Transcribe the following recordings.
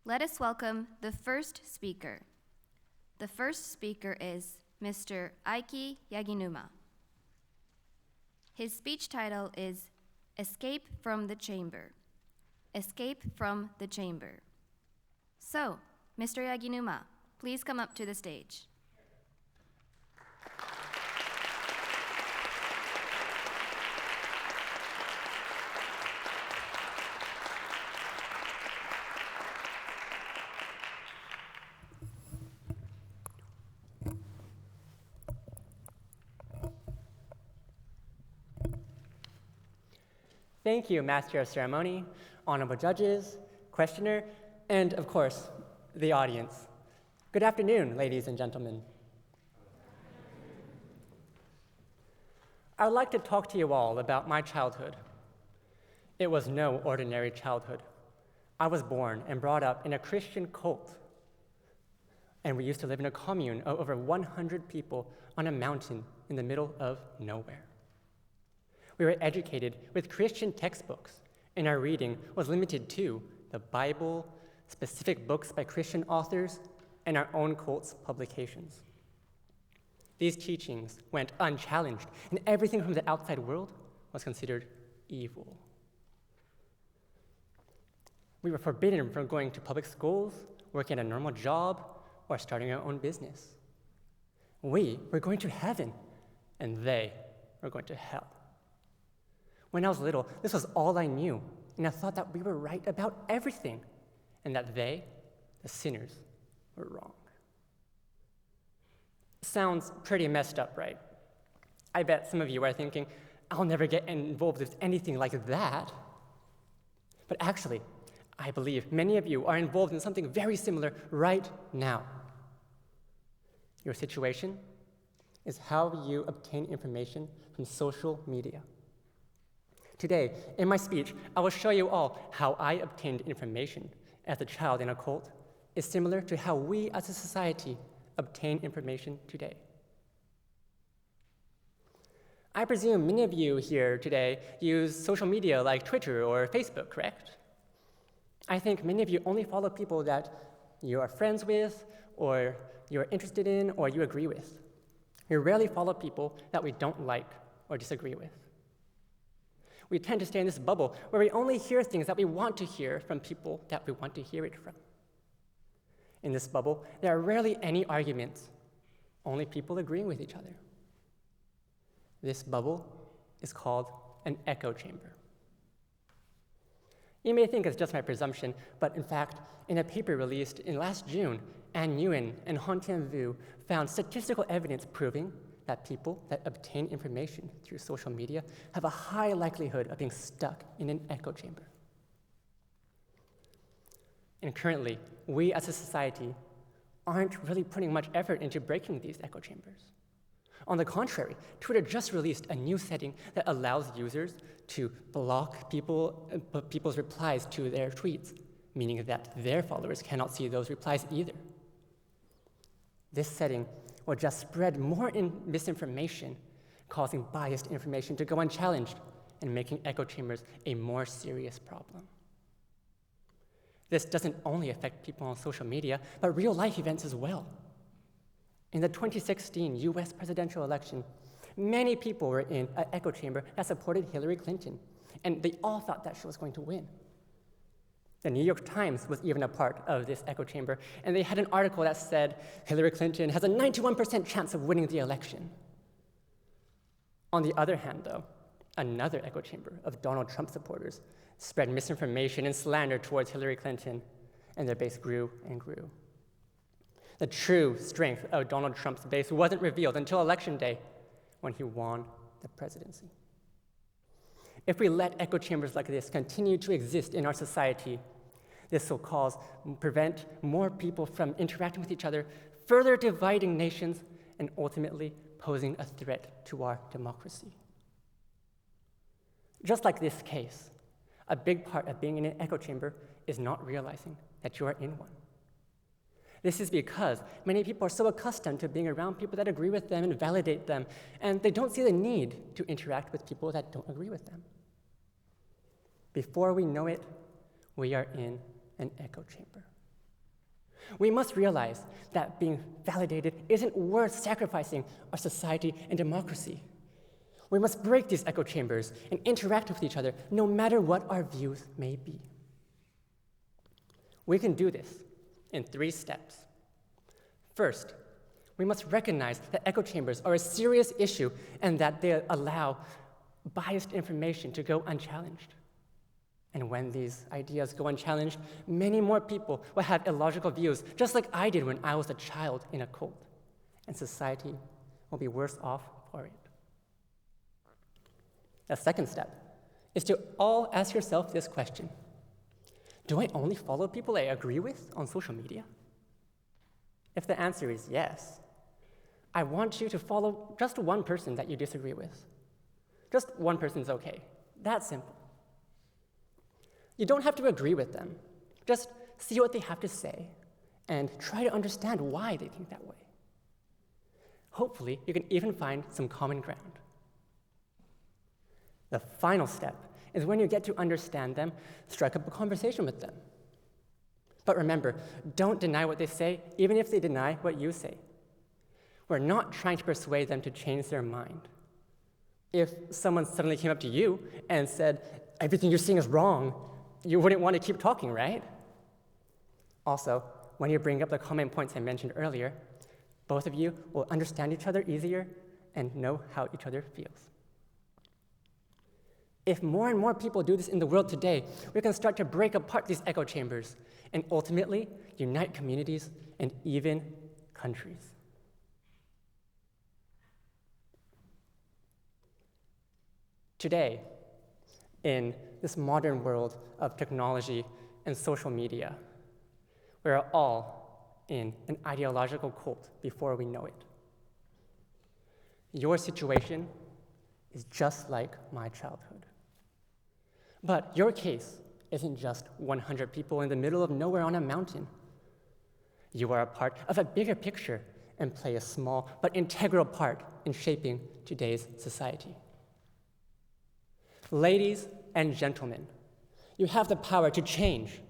Let us welcome the first speaker. The first speaker is Mr. Aiki Yaginuma. His speech title is Escape from the Chamber. Escape from the Chamber. So, Mr. Yaginuma, please come up to the stage. Thank you, Master of Ceremony, honorable judges, questioner, and of course, the audience. Good afternoon, ladies and gentlemen. I would like to talk to you all about my childhood. It was no ordinary childhood. I was born and brought up in a Christian cult, and we used to live in a commune of over 100 people on a mountain in the middle of nowhere. We were educated with Christian textbooks, and our reading was limited to the Bible, specific books by Christian authors, and our own cult's publications. These teachings went unchallenged, and everything from the outside world was considered evil. We were forbidden from going to public schools, working a normal job, or starting our own business. We were going to heaven, and they were going to hell. When I was little, this was all I knew, and I thought that we were right about everything, and that they, the sinners, were wrong. Sounds pretty messed up, right? I bet some of you are thinking, I'll never get involved with anything like that. But actually, I believe many of you are involved in something very similar right now. Your situation is how you obtain information from social media. Today, in my speech, I will show you all how I obtained information as a child in a cult is similar to how we as a society obtain information today. I presume many of you here today use social media like Twitter or Facebook, correct? I think many of you only follow people that you are friends with, or you're interested in, or you agree with. We rarely follow people that we don't like or disagree with. We tend to stay in this bubble where we only hear things that we want to hear from people that we want to hear it from. In this bubble, there are rarely any arguments, only people agreeing with each other. This bubble is called an echo chamber. You may think it's just my presumption, but in fact, in a paper released in last June, An Nguyen and Han Tian-Vu found statistical evidence proving that people that obtain information through social media have a high likelihood of being stuck in an echo chamber. And currently, we as a society aren't really putting much effort into breaking these echo chambers. On the contrary, Twitter just released a new setting that allows users to block people's replies to their tweets, meaning that their followers cannot see those replies either. This setting will just spread more misinformation, causing biased information to go unchallenged and making echo chambers a more serious problem. This doesn't only affect people on social media, but real-life events as well. In the 2016 U.S. presidential election, many people were in an echo chamber that supported Hillary Clinton, and they all thought that she was going to win. The New York Times was even a part of this echo chamber, and they had an article that said Hillary Clinton has a 91% chance of winning the election. On the other hand, though, another echo chamber of Donald Trump supporters spread misinformation and slander towards Hillary Clinton, and their base grew and grew. The true strength of Donald Trump's base wasn't revealed until Election Day, when he won the presidency. If we let echo chambers like this continue to exist in our society, this will prevent more people from interacting with each other, further dividing nations, and ultimately posing a threat to our democracy. Just like this case, a big part of being in an echo chamber is not realizing that you are in one. This is because many people are so accustomed to being around people that agree with them and validate them, and they don't see the need to interact with people that don't agree with them. Before we know it, we are in an echo chamber. We must realize that being validated isn't worth sacrificing our society and democracy. We must break these echo chambers and interact with each other no matter what our views may be. We can do this in 3 steps. First, we must recognize that echo chambers are a serious issue and that they allow biased information to go unchallenged. And when these ideas go unchallenged, many more people will have illogical views, just like I did when I was a child in a cult. And society will be worse off for it. The second step is to all ask yourself this question. Do I only follow people I agree with on social media? If the answer is yes, I want you to follow just one person that you disagree with. Just one person's okay. That simple. You don't have to agree with them. Just see what they have to say and try to understand why they think that way. Hopefully, you can even find some common ground. The final step is when you get to understand them, strike up a conversation with them. But remember, don't deny what they say, even if they deny what you say. We're not trying to persuade them to change their mind. If someone suddenly came up to you and said, everything you're saying is wrong, you wouldn't want to keep talking, right? Also, when you bring up the common points I mentioned earlier, both of you will understand each other easier and know how each other feels. If more and more people do this in the world today, we can start to break apart these echo chambers and ultimately unite communities and even countries. Today, in this modern world of technology and social media, we are all in an ideological cult before we know it. Your situation is just like my childhood. But your case isn't just 100 people in the middle of nowhere on a mountain. You are a part of a bigger picture and play a small but integral part in shaping today's society. Ladies and gentlemen, you have the power to change.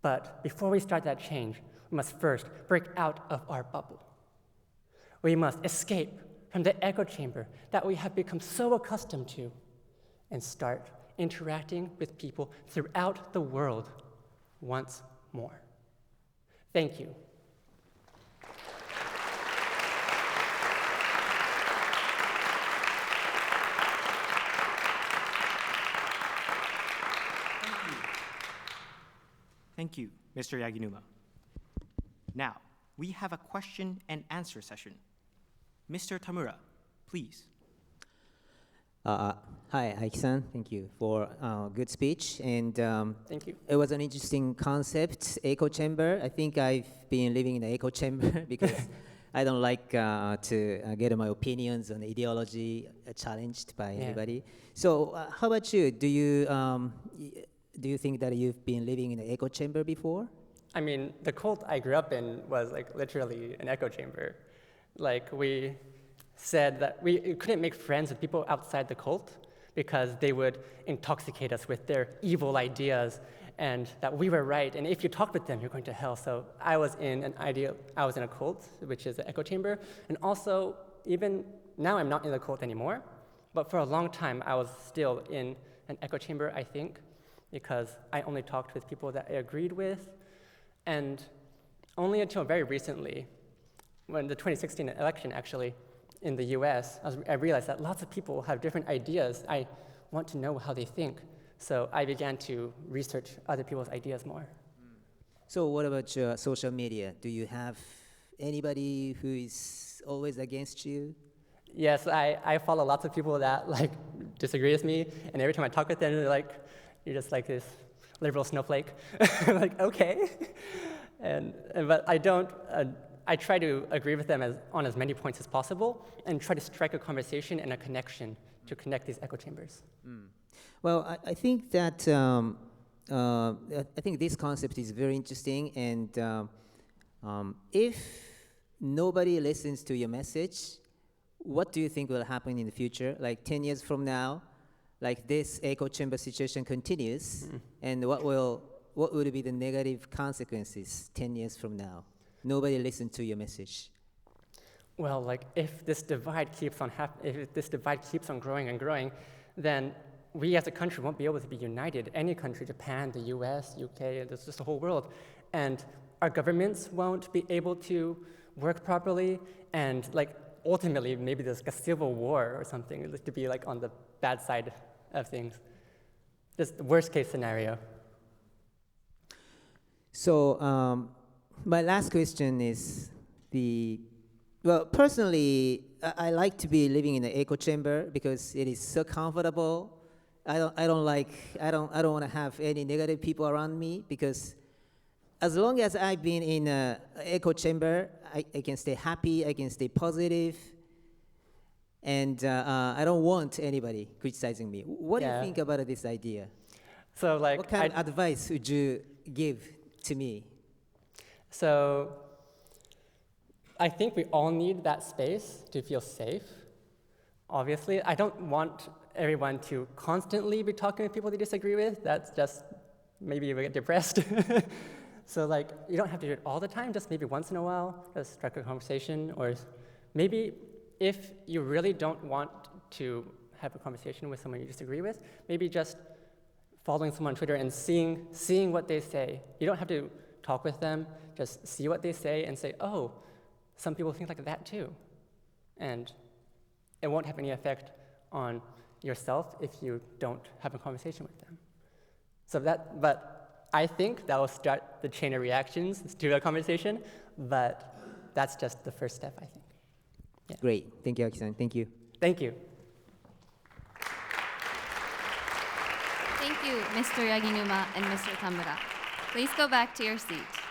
But before we start that change, we must first break out of our bubble. We must escape from the echo chamber that we have become so accustomed to and start interacting with people throughout the world once more. Thank you. Thank you, Mr. Yaginuma. Now, we have a question and answer session. Mr. Tamura, please. Hi, Aiki-san. Thank you for a good speech. And Thank you. it was an interesting concept, echo chamber. I think I've been living in the echo chamber because I don't like to get my opinions on ideology challenged by anybody. So how about you? Do you think that you've been living in an echo chamber before? I mean, the cult I grew up in was like literally an echo chamber. Like we said that we couldn't make friends with people outside the cult because they would intoxicate us with their evil ideas and that we were right. And if you talk with them, you're going to hell. So I was in a cult, which is an echo chamber. And also, even now I'm not in the cult anymore. But for a long time, I was still in an echo chamber, I think, because I only talked with people that I agreed with. And only until very recently, when the 2016 election actually in the US, I realized that lots of people have different ideas. I want to know how they think. So I began to research other people's ideas more. So what about your social media? Do you have anybody who is always against you? Yes, I follow lots of people that like disagree with me, and every time I talk with them, they're like, "You're just like this liberal snowflake." I'm like, okay, but I don't. I try to agree with them on as many points as possible, and try to strike a conversation and a connection to connect these echo chambers. Well, I think that I think this concept is very interesting, and if nobody listens to your message, what do you think will happen in the future? Like 10 years from now, like this echo chamber situation continues, and what will what would be the negative consequences 10 years from now? Nobody listened to your message. Well, like if this divide keeps on growing and growing, then we as a country won't be able to be united. Any country, Japan, the US, UK, there's just the whole world. And our governments won't be able to work properly, and like ultimately maybe there's like a civil war or something to be like on the bad side of things. Just the worst case scenario. So my last question is well, personally, I like to be living in an echo chamber because it is so comfortable. I don't want to have any negative people around me, because as long as I've been in an echo chamber, I can stay happy, I can stay positive, and I don't want anybody criticizing me. What do you think about this idea? So like, what kind of advice would you give to me? So I think we all need that space to feel safe. Obviously, I don't want everyone to constantly be talking to people they disagree with. That's just, maybe you get depressed. So like, you don't have to do it all the time, just maybe once in a while, just strike a conversation. Or maybe if you really don't want to have a conversation with someone you disagree with, maybe just following someone on Twitter and seeing what they say. You don't have to talk with them, just see what they say and say, oh, some people think like that too. And it won't have any effect on yourself if you don't have a conversation with them. But I think that will start the chain of reactions to a conversation, but that's just the first step, I think. Yeah. Great. Thank you, Aki-san. Thank you. Thank you. Thank you, Mr. Yaginuma and Mr. Tamura. Please go back to your seat.